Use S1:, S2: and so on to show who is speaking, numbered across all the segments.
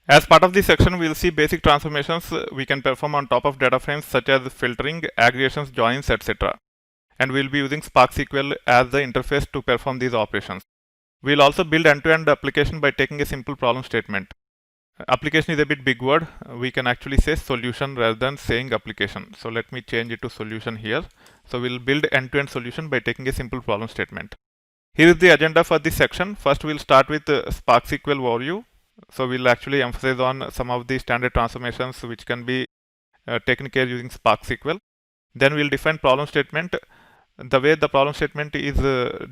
S1: As part of this section, we will see basic transformations we can perform on top of data frames such as filtering, aggregations, joins, etc. And we will be using Spark SQL as the interface to perform these operations. We will also build end-to-end application by taking a simple problem statement. Application is a bit big word. We can actually say solution rather than saying application. So let me change it to solution here. So we'll build end-to-end solution by taking a simple problem statement. Here is the agenda for this section. First, we'll start with Spark SQL overview. So we'll actually emphasize on some of the standard transformations which can be taken care using Spark SQL. Then we'll define problem statement. The way the problem statement is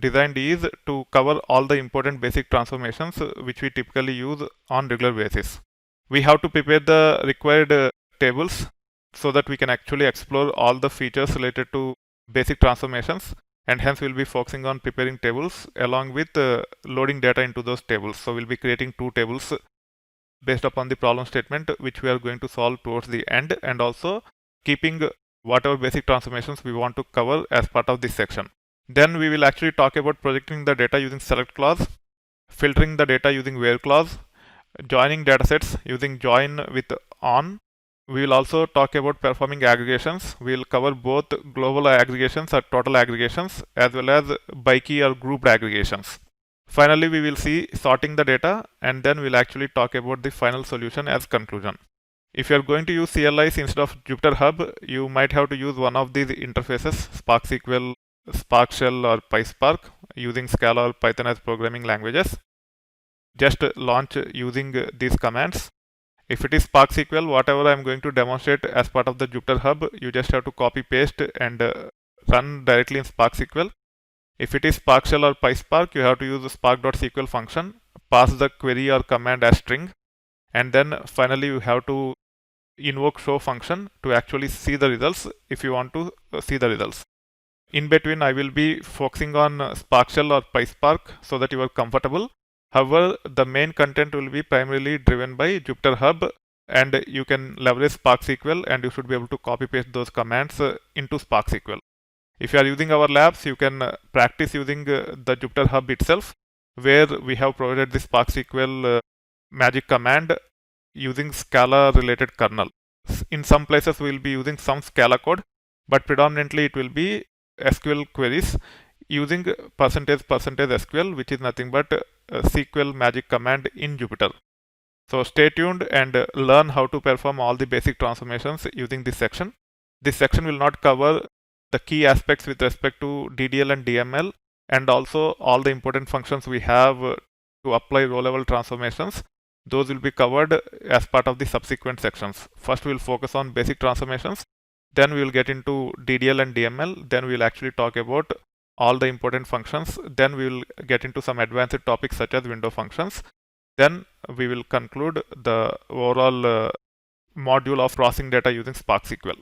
S1: designed is to cover all the important basic transformations which we typically use on regular basis. We have to prepare the required tables so that we can actually explore all the features related to basic transformations, and hence we'll be focusing on preparing tables along with loading data into those tables. So we'll be creating two tables based upon the problem statement which we are going to solve towards the end, and also keeping whatever basic transformations we want to cover as part of this section. Then we will actually talk about projecting the data using select clause, filtering the data using where clause, joining datasets using join with on. We will also talk about performing aggregations. We will cover both global aggregations or total aggregations as well as by key or grouped aggregations. Finally, we will see sorting the data, and then we'll actually talk about the final solution as conclusion. If you are going to use CLIs instead of Jupyter Hub, you might have to use one of these interfaces, Spark SQL, Spark Shell, or PySpark, using Scala or Python as programming languages. Just launch using these commands. If it is Spark SQL, whatever I am going to demonstrate as part of the Jupyter Hub, you just have to copy paste and run directly in Spark SQL. If it is Spark Shell or PySpark, you have to use the spark.sql function, pass the query or command as string, and then finally you have to invoke show function to actually see the results if you want to see the results. In between, I will be focusing on Spark Shell or PySpark so that you are comfortable. However, the main content will be primarily driven by Jupyter Hub, and you can leverage Spark SQL and you should be able to copy paste those commands into Spark SQL. If you are using our labs, you can practice using the Jupyter Hub itself, where we have provided the Spark SQL magic command using Scala related kernel. In some places we will be using some Scala code, but predominantly it will be SQL queries using %SQL, which is nothing but SQL magic command in Jupyter. So stay tuned and learn how to perform all the basic transformations using this section. This section will not cover the key aspects with respect to DDL and DML, and also all the important functions we have to apply row level transformations. Those will be covered as part of the subsequent sections. First, we will focus on basic transformations. Then we will get into DDL and DML. Then we will actually talk about all the important functions. Then we will get into some advanced topics such as window functions. Then we will conclude the overall module of processing data using Spark SQL.